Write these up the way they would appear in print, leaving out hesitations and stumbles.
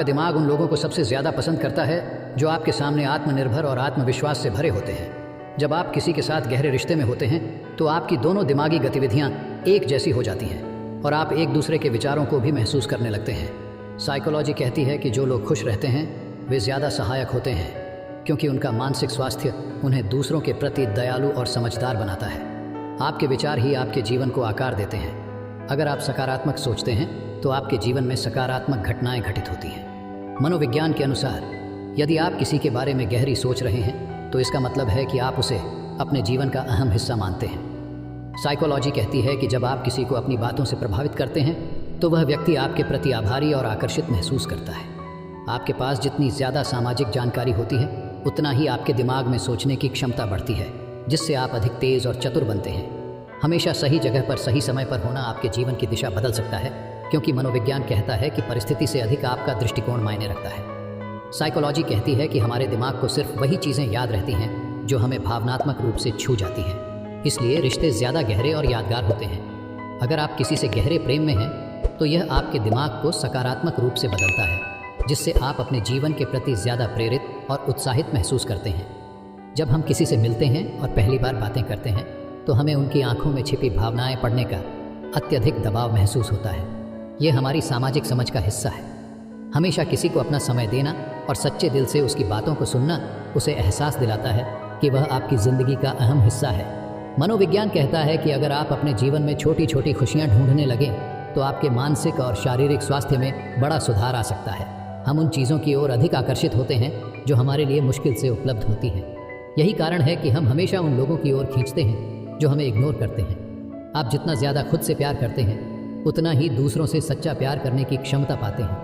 आपका दिमाग उन लोगों को सबसे ज़्यादा पसंद करता है जो आपके सामने आत्मनिर्भर और आत्मविश्वास से भरे होते हैं। जब आप किसी के साथ गहरे रिश्ते में होते हैं तो आपकी दोनों दिमागी गतिविधियां एक जैसी हो जाती हैं और आप एक दूसरे के विचारों को भी महसूस करने लगते हैं। साइकोलॉजी कहती है कि जो लोग खुश रहते हैं वे ज़्यादा सहायक होते हैं क्योंकि उनका मानसिक स्वास्थ्य उन्हें दूसरों के प्रति दयालु और समझदार बनाता है। आपके विचार ही आपके जीवन को आकार देते हैं। अगर आप सकारात्मक सोचते हैं तो आपके जीवन में सकारात्मक घटनाएं घटित होती हैं। मनोविज्ञान के अनुसार यदि आप किसी के बारे में गहरी सोच रहे हैं तो इसका मतलब है कि आप उसे अपने जीवन का अहम हिस्सा मानते हैं। साइकोलॉजी कहती है कि जब आप किसी को अपनी बातों से प्रभावित करते हैं तो वह व्यक्ति आपके प्रति आभारी और आकर्षित महसूस करता है। आपके पास जितनी ज़्यादा सामाजिक जानकारी होती है उतना ही आपके दिमाग में सोचने की क्षमता बढ़ती है, जिससे आप अधिक तेज़ और चतुर बनते हैं। हमेशा सही जगह पर सही समय पर होना आपके जीवन की दिशा बदल सकता है, क्योंकि मनोविज्ञान कहता है कि परिस्थिति से अधिक आपका दृष्टिकोण मायने रखता है। साइकोलॉजी कहती है कि हमारे दिमाग को सिर्फ वही चीज़ें याद रहती हैं जो हमें भावनात्मक रूप से छू जाती हैं। इसलिए रिश्ते ज़्यादा गहरे और यादगार होते हैं। अगर आप किसी से गहरे प्रेम में हैं तो यह आपके दिमाग को सकारात्मक रूप से बदलता है, जिससे आप अपने जीवन के प्रति ज़्यादा प्रेरित और उत्साहित महसूस करते हैं। जब हम किसी से मिलते हैं और पहली बार बातें करते हैं तो हमें उनकी आंखों में छिपी भावनाएं पढ़ने का अत्यधिक दबाव महसूस होता है। ये हमारी सामाजिक समझ का हिस्सा है। हमेशा किसी को अपना समय देना और सच्चे दिल से उसकी बातों को सुनना उसे एहसास दिलाता है कि वह आपकी ज़िंदगी का अहम हिस्सा है। मनोविज्ञान कहता है कि अगर आप अपने जीवन में छोटी छोटी खुशियां ढूंढने लगें तो आपके मानसिक और शारीरिक स्वास्थ्य में बड़ा सुधार आ सकता है। हम उन चीज़ों की ओर अधिक आकर्षित होते हैं जो हमारे लिए मुश्किल से उपलब्ध होती हैं। यही कारण है कि हम हमेशा उन लोगों की ओर खींचते हैं जो हमें इग्नोर करते हैं। आप जितना ज़्यादा खुद से प्यार करते हैं उतना ही दूसरों से सच्चा प्यार करने की क्षमता पाते हैं,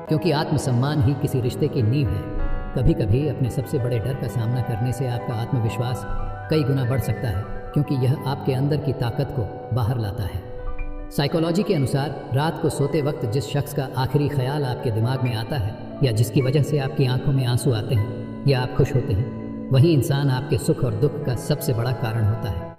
क्योंकि आत्मसम्मान ही किसी रिश्ते की नींव है। कभी कभी अपने सबसे बड़े डर का सामना करने से आपका आत्मविश्वास कई गुना बढ़ सकता है, क्योंकि यह आपके अंदर की ताकत को बाहर लाता है। साइकोलॉजी के अनुसार रात को सोते वक्त जिस शख्स का आखिरी ख्याल आपके दिमाग में आता है या जिसकी वजह से आपकी आंखों में आंसू आते हैं या आप खुश होते हैं, वही इंसान आपके सुख और दुख का सबसे बड़ा कारण होता है।